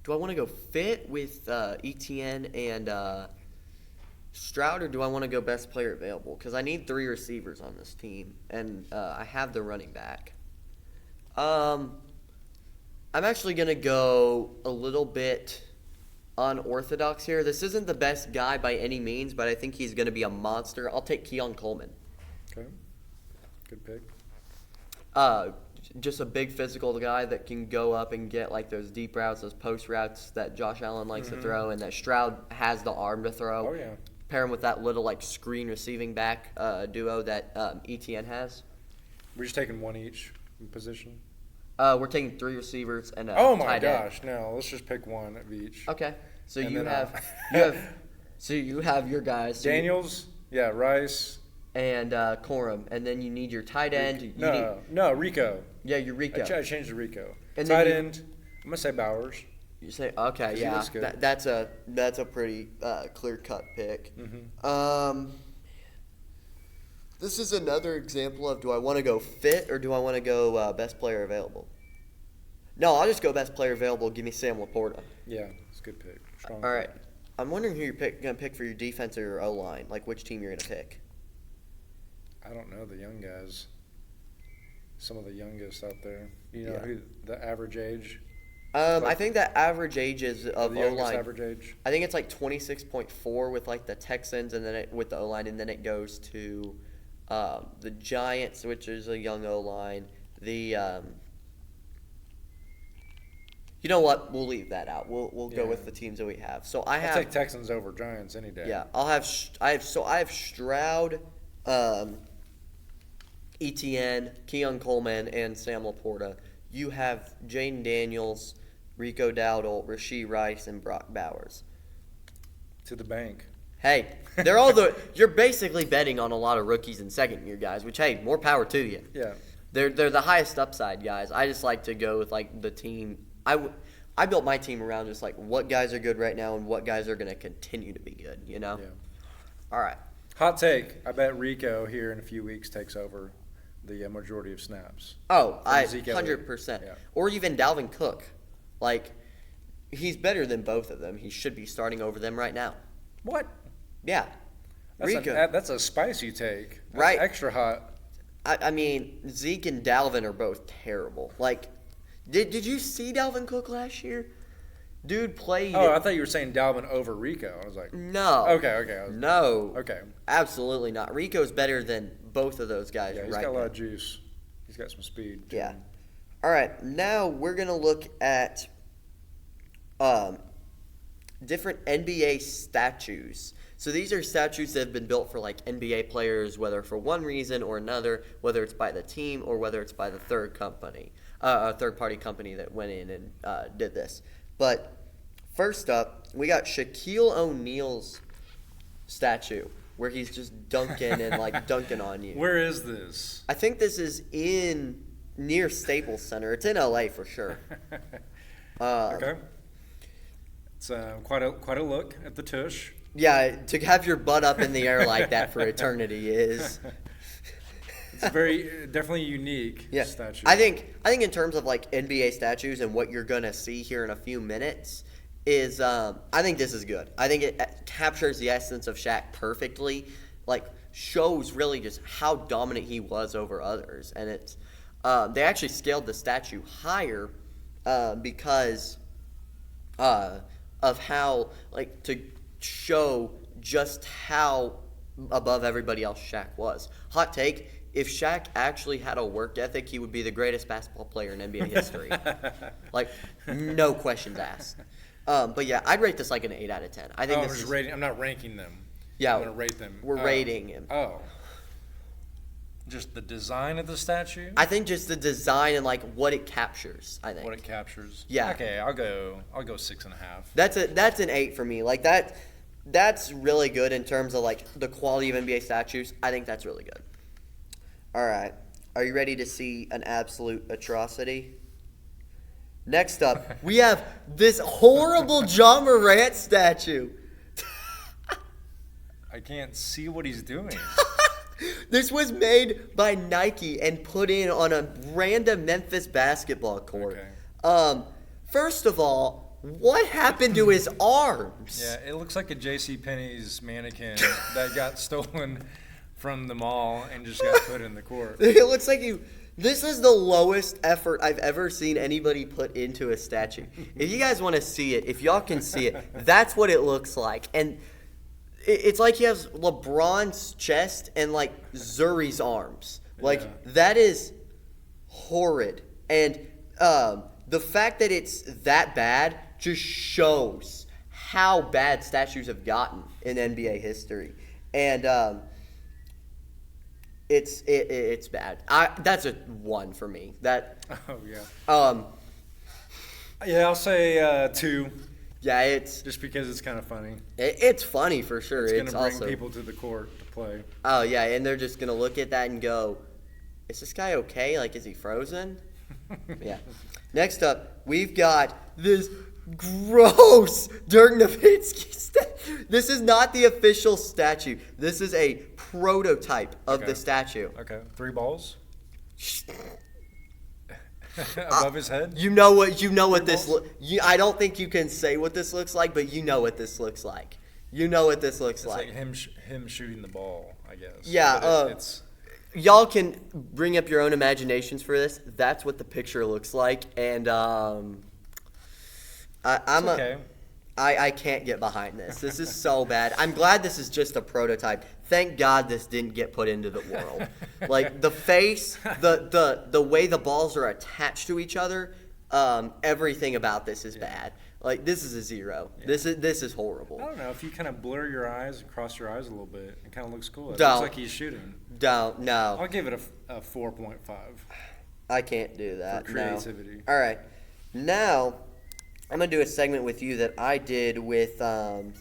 Do I want to go fit with Etienne and Stroud, or do I want to go best player available? Because I need 3 receivers on this team, and I have the running back. I'm actually going to go a little bit unorthodox here. This isn't the best guy by any means, but I think he's going to be a monster. I'll take Keon Coleman. Okay. Good pick. Just a big physical guy that can go up and get like those deep routes, those post routes that Josh Allen likes to throw, and that Stroud has the arm to throw. Oh, yeah. Pair him with that little like screen receiving back duo that Etienne has. We're just taking one each position. We're taking 3 receivers and a Oh my tight end. gosh! No, let's just pick one of each. Okay, so And you then, you have your guys. So Daniels, yeah, Rice. and Corum, and then you need your tight end. You No, Rico. Yeah, your Rico. I changed to Rico. And Tight then end, I'm gonna say Bowers. You say okay, He yeah. looks good. That's a pretty clear cut pick. Mm-hmm. This is another example of, do I want to go fit or do I want to go best player available? No, I'll just go best player available. Give me Sam Laporta. Yeah, it's a good pick. Strong All right. pick. I'm wondering who you're going to pick for your defense or your O-line, like which team you're going to pick. I don't know the young guys. Some of the youngest out there. You know Yeah. who the average age? I think that average age is of The youngest O-line. average age. I think it's like 26.4 with like the Texans, and then with the O-line, and then it goes to the Giants, which is a young O-line. You know what? We'll leave that out. We'll go Yeah. with the teams that we have. So I'll take Texans over Giants any day. Yeah, I have Stroud, Etienne, Keon Coleman, and Sam Laporta. You have Jaden Daniels, Rico Dowdle, Rashee Rice, and Brock Bowers. To the bank. Hey, you're basically betting on a lot of rookies and second year guys, which, hey, more power to you. Yeah. They're the highest upside guys. I just like to go with like the team. I built my team around just like what guys are good right now and what guys are going to continue to be good, Yeah. All right. Hot take. I bet Rico here in a few weeks takes over the majority of snaps. Oh, From Zeke Elliott. 100%. Yeah. Or even Dalvin Cook. Like, he's better than both of them. He should be starting over them right now. What? Yeah. Rico. That's a spicy take. That's Right. extra hot. I mean, Zeke and Dalvin are both terrible. Like, did you see Dalvin Cook last year? Dude played. Oh, I thought you were saying Dalvin over Rico. I was like, No. Okay. No. Okay. Absolutely not. Rico's better than both of those guys Yeah, he's right got a lot now. of juice. He's got some speed. too. Yeah. All right. Now we're going to look at different NBA statues. So these are statues that have been built for like NBA players, whether for one reason or another, whether it's by the team or whether it's by the third party company that went in and did this. But first up, we got Shaquille O'Neal's statue where he's just dunking and like dunking on you. Where is this? I think this is near Staples Center. It's in LA for sure. Okay. It's quite a look at the tush. Yeah, to have your butt up in the air like that for eternity is. It's very definitely unique Yeah, statue. I think in terms of like NBA statues and what you're gonna see here in a few minutes is I think this is good. I think it captures the essence of Shaq perfectly. Like shows really just how dominant he was over others, and it's They actually scaled the statue higher because of how, like, to show just how above everybody else Shaq was. Hot take, if Shaq actually had a work ethic, he would be the greatest basketball player in NBA history. Like, no questions asked. But yeah, I'd rate this like an 8 out of 10. I think this is rating. I'm not ranking them. Yeah, I'm gonna rate them. We're rating him. Oh, just the design of the statue. I think just the design and like what it captures. I think What it captures. Yeah. Okay, I'll go 6.5. that's an 8 for me. Like that's really good in terms of like the quality of NBA statues. I think that's really good. All right, are you ready to see an absolute atrocity? Next up, we have this horrible John Morant statue. I can't see what he's doing. This was made by Nike and put in on a random Memphis basketball court. Okay. First of all, what happened to his arms? Yeah, it looks like a JCPenney's mannequin that got stolen from the mall and just got put in the court. It looks like this is the lowest effort I've ever seen anybody put into a statue. If you guys want to see it, if y'all can see it, that's what it looks like. And it's like he has LeBron's chest and like Zuri's arms. Like, that is horrid. And the fact that it's that bad just shows how bad statues have gotten in NBA history. And it's bad. That's a 1 for me. That. Oh yeah. Yeah, I'll say 2. Yeah, it's just because it's kind of funny. It's funny for sure. It's gonna bring people to the court to play. Oh yeah, and they're just gonna look at that and go, "Is this guy okay? Like, is he frozen?" Yeah. Next up, we've got this gross Dirk Nowitzki statue. This is not the official statue. This is a prototype of the statue. Okay, 3 balls above his head. You know what this. I don't think you can say what this looks like, but you know what this looks like. You know what this looks like. It's like him shooting the ball, I guess. Yeah. It's. Y'all can bring up your own imaginations for this. That's what the picture looks like, and I can't get behind this. This is so bad. I'm glad this is just a prototype. Thank God this didn't get put into the world. Like the face, the way the balls are attached to each other, everything about this is bad. Like, this is a 0. Yeah. This is horrible. I don't know, if you kind of blur your eyes and cross your eyes a little bit, it kind of looks cool. It Don't. looks like he's shooting. No. I'll give it a 4.5. I can't do that. For creativity. No. All right. Now, I'm going to do a segment with you that I did with Dr.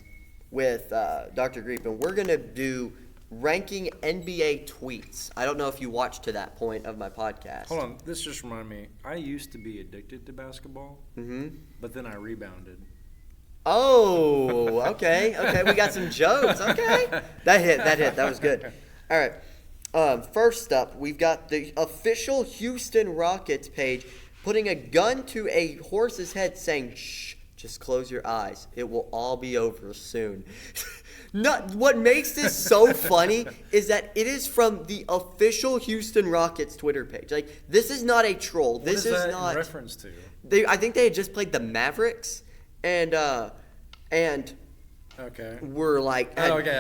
Greep, and we're going to do ranking NBA tweets. I don't know if you watched to that point of my podcast. Hold on, this just reminded me. I used to be addicted to basketball, but then I rebounded. Oh, okay. We got some jokes. Okay, that hit. That was good. All right. First up, we've got the official Houston Rockets page putting a gun to a horse's head, saying, "Shh, just close your eyes. It will all be over soon." What makes this so funny is that it is from the official Houston Rockets Twitter page. Like, this is not a troll. This is not in reference to. I think they had just played the Mavericks, and okay, were like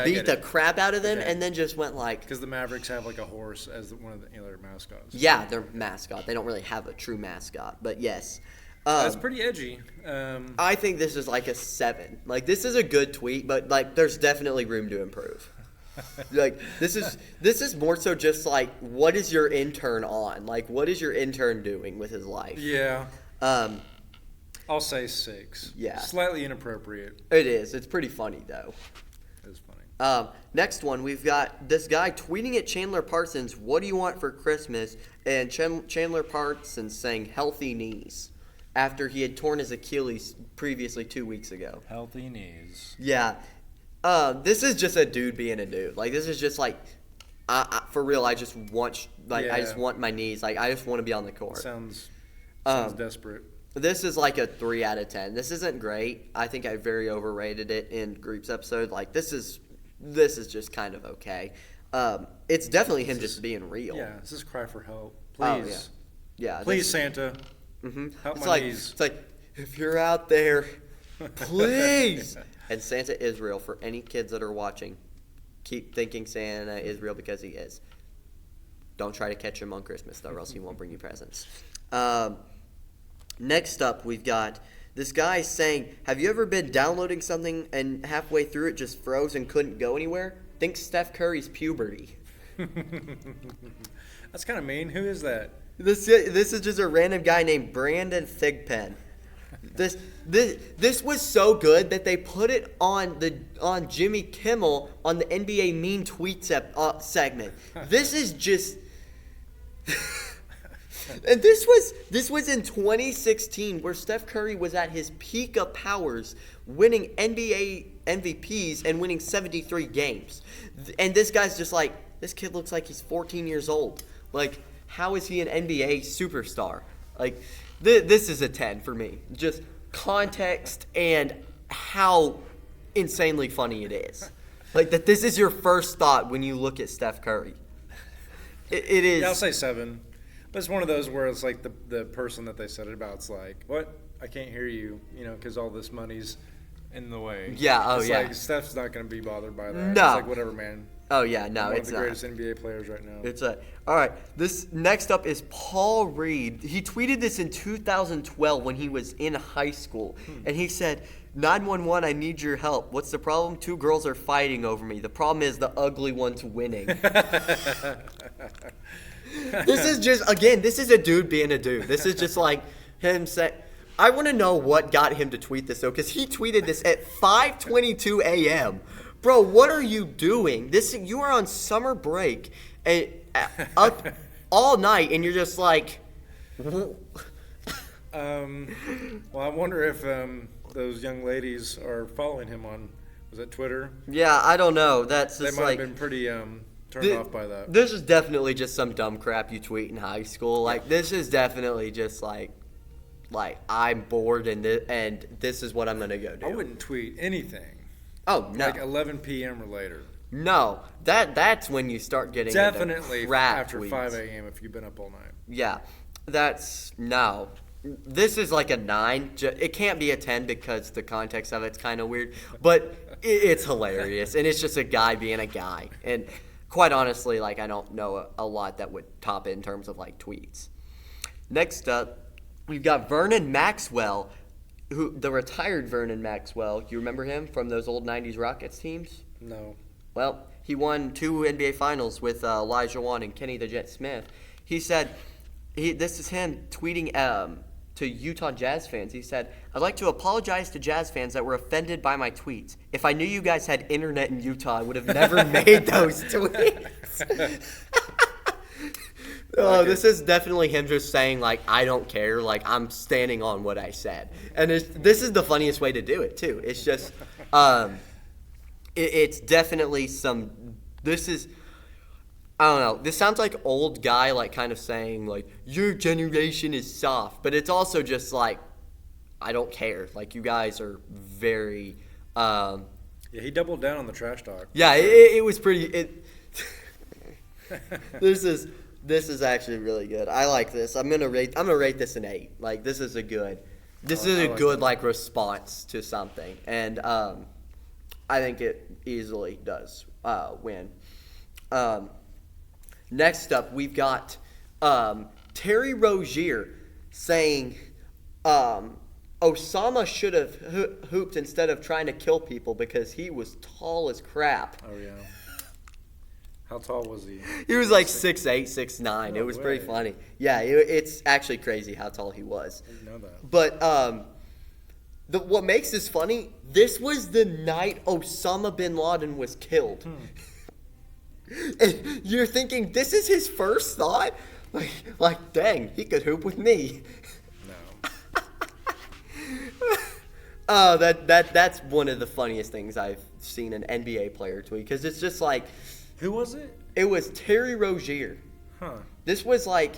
beat the crap out of them, and then just went like, because the Mavericks have like a horse as one of their mascots. Yeah, their mascot. They don't really have a true mascot, but yes. That's pretty edgy. I think this is like a 7. Like, this is a good tweet, but like there's definitely room to improve. Like, this is more so just like, what is your intern on? Like, what is your intern doing with his life? Yeah. I'll say 6. Yeah. Slightly inappropriate. It is. It's pretty funny though. It's funny. Next one, we've got this guy tweeting at Chandler Parsons, "What do you want for Christmas?" And Chandler Parsons saying, "Healthy knees," after he had torn his Achilles previously 2 weeks ago. Healthy knees. Yeah. This is just a dude being a dude. Like, this is just like, for real, I just want, I just want my knees. Like, I just want to be on the court. Sounds desperate. This is like a 3 out of 10. This isn't great. I think I very overrated it in Group's episode. Like, this is just kind of okay. It's definitely him just being real. Yeah, this is cry for help. Please. Oh, yeah. Yeah. Please, Santa. Help It's my like knees. it's like if you're out there, please. And Santa is real. For any kids that are watching, keep thinking Santa is real because he is. Don't try to catch him on Christmas though, or else he won't bring you presents. Next up, we've got this guy saying, "Have you ever been downloading something and halfway through it just froze and couldn't go anywhere? Think Steph Curry's puberty." That's kind of mean. Who is that? This is just a random guy named Brandon Thigpen. This was so good that they put it on Jimmy Kimmel on the NBA Mean Tweets segment. This is just. And this was in 2016, where Steph Curry was at his peak of powers, winning NBA MVPs and winning 73 games. And this guy's just like, this kid looks like he's 14 years old. Like, how is he an NBA superstar? Like, this is a 10 for me. Just context and how insanely funny it is. Like, that this is your first thought when you look at Steph Curry. It is. Yeah, I'll say 7. But it's one of those where it's like the person that they said it about, it's like, what? I can't hear you, because all this money's in the way. Yeah, it's yeah. like Steph's not going to be bothered by that. No. It's like, whatever, man. Oh, yeah, no, One it's of the not. greatest NBA players right now. It's all right. This next up is Paul Reed. He tweeted this in 2012 when he was in high school, and he said, "911, I need your help. What's the problem? 2 girls are fighting over me. The problem is the ugly one's winning." This is just, again, this is a dude being a dude. This is just like him saying, I want to know what got him to tweet this, though, because he tweeted this at 5:22 a.m. Bro, what are you doing? You are on summer break and up all night, and you're just like. Well, I wonder if those young ladies are following him on, was it Twitter? Yeah, I don't know. That's They just might like. have been pretty turned off by that. This is definitely just some dumb crap you tweet in high school. Like, this is definitely just like I'm bored and this is what I'm gonna go do. I wouldn't tweet anything. Oh no. Like 11 p.m. or later. No, that's when you start getting Definitely into crap after tweets. 5 a.m. if you've been up all night. Yeah, that's no. This is like a 9. It can't be a 10 because the context of it's kind of weird, but it's hilarious, and it's just a guy being a guy. And quite honestly, like, I don't know a lot that would top it in terms of like tweets. Next up, we've got Vernon Maxwell, the retired Vernon Maxwell. You remember him from those old 90s Rockets teams? No. Well, he won 2 NBA Finals with Elijah Wan and Kenny the Jet Smith. He said, this is him tweeting to Utah Jazz fans. He said, "I'd like to apologize to Jazz fans that were offended by my tweets. If I knew you guys had internet in Utah, I would have never made those tweets." Oh, this is definitely him just saying, like, I don't care. Like, I'm standing on what I said. And this is the funniest way to do it, too. It's just, it's definitely this is, I don't know. This sounds like old guy, like, kind of saying, like, your generation is soft. But it's also just, like, I don't care. Like, you guys are very, Yeah, he doubled down on the trash talk. Yeah, it was pretty, This is actually really good. I like this. I'm gonna rate this an 8. Like, this is a good response to something, and I think it easily does win. Next up, we've got Terry Rozier saying Osama should have hooped instead of trying to kill people because he was tall as crap. Oh, yeah. How tall was he? He was like 6'8", 6'9". No It was pretty way. funny. Yeah, it's actually crazy how tall he was. I didn't know that. But what makes this funny, this was the night Osama bin Laden was killed. And you're thinking, this is his first thought? Like, dang, he could hoop with me. No. Oh, that's one of the funniest things I've seen an NBA player tweet, because it's just like, Who was it? it was Terry Rozier. Huh. This was like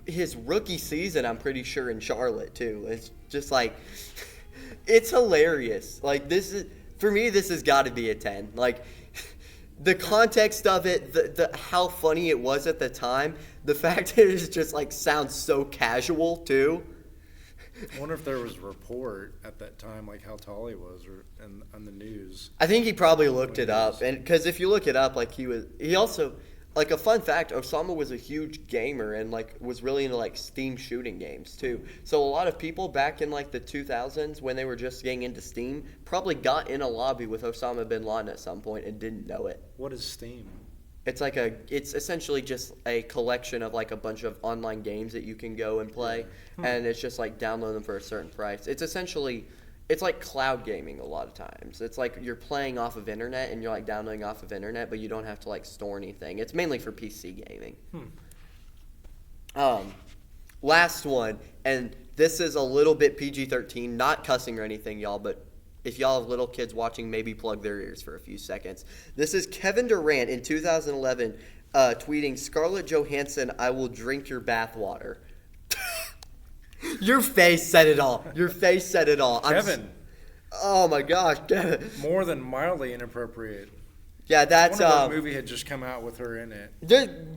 his rookie season, I'm pretty sure, in Charlotte too. It's just like, it's hilarious. Like, for me, this has got to be a 10. Like, the context of it, the how funny it was at the time, the fact that it just like sounds so casual too. I wonder if there was a report at that time, like how tall he was, or on the news. I think he probably looked it up, and because if you look it up, like he also, like a fun fact, Osama was a huge gamer and like was really into like Steam shooting games too. So a lot of people back in like the 2000s when they were just getting into Steam probably got in a lobby with Osama bin Laden at some point and didn't know it. What is Steam? It's essentially just a collection of like a bunch of online games that you can go and play, and it's just like download them for a certain price. It's like cloud gaming a lot of times. It's like you're playing off of internet and you're like downloading off of internet, but you don't have to like store anything. It's mainly for PC gaming. Last one, and this is a little bit PG-13, not cussing or anything, y'all, but if y'all have little kids watching, maybe plug their ears for a few seconds. This is Kevin Durant in 2011 tweeting, "Scarlett Johansson, I will drink your bathwater." Your face said it all. Your face said it all. Kevin. Oh my gosh, Kevin. More than mildly inappropriate. Yeah, that's I wonder what movie had just come out with her in it.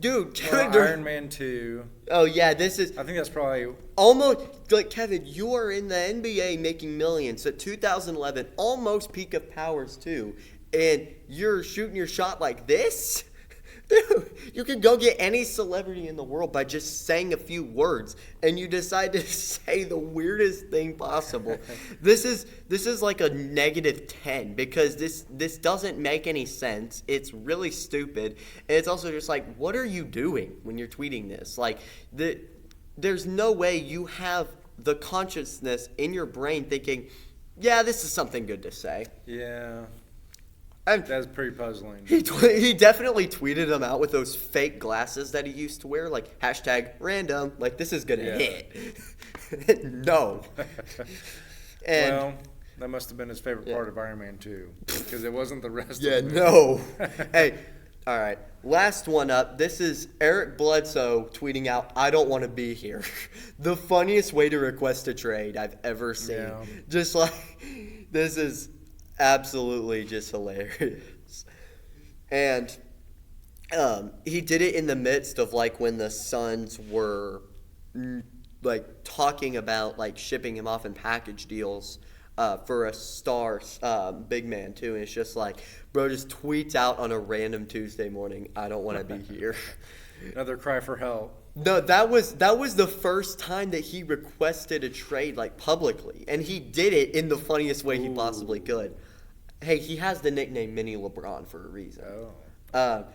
Dude, Kevin Iron Man 2. Oh yeah, this is. I think that's probably almost like Kevin. You are in the NBA making millions at 2011, almost peak of powers too, and you're shooting your shot like this. Dude, you could go get any celebrity in the world by just saying a few words, and you decide to say the weirdest thing possible. This is like a -10 because this doesn't make any sense. It's really stupid, and it's also just like, what are you doing when you're tweeting this? Like, there's no way you have the consciousness in your brain thinking, yeah, this is something good to say. Yeah. And that's pretty puzzling. He definitely tweeted them out with those fake glasses that he used to wear, like #random. Like, this is gonna hit. No. And well, that must have been his favorite part of Iron Man 2, because it wasn't the rest. Yeah, of the no. Hey, all right. Last one up. This is Eric Bledsoe tweeting out, "I don't want to be here." The funniest way to request a trade I've ever seen. Yeah. Just like, this is absolutely just hilarious. And he did it in the midst of like when the Suns were like talking about like shipping him off in package deals for a star big man too, and it's just like, bro just tweets out on a random Tuesday morning, "I don't want to be here." Another cry for help. No, that was the first time that he requested a trade like publicly, and he did it in the funniest way he possibly could. Hey, he has the nickname Mini LeBron for a reason. Oh.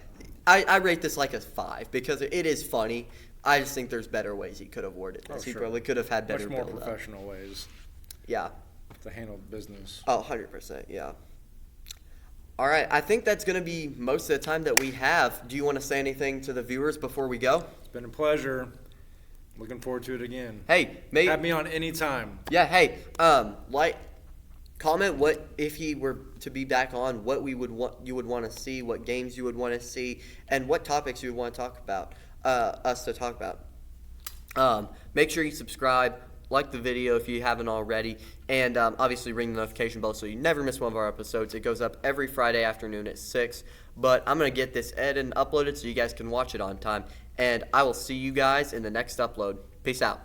I rate this like a 5 because it is funny. I just think there's better ways he could have worded this. Oh, He sure. probably could have had better Much more build-up. professional ways Yeah. to handle business. Oh, 100%, yeah. All right, I think that's going to be most of the time that we have. Do you want to say anything to the viewers before we go? It's been a pleasure. Looking forward to it again. Hey, Have me on any time. Yeah, hey, comment what if he were to be back on, what you would want to see, what games you would want to see, and what topics you would want to talk about, us to talk about. Make sure you subscribe, like the video if you haven't already, and obviously ring the notification bell so you never miss one of our episodes. It goes up every Friday afternoon at 6, but I'm going to get this edited and uploaded so you guys can watch it on time, and I will see you guys in the next upload. Peace out.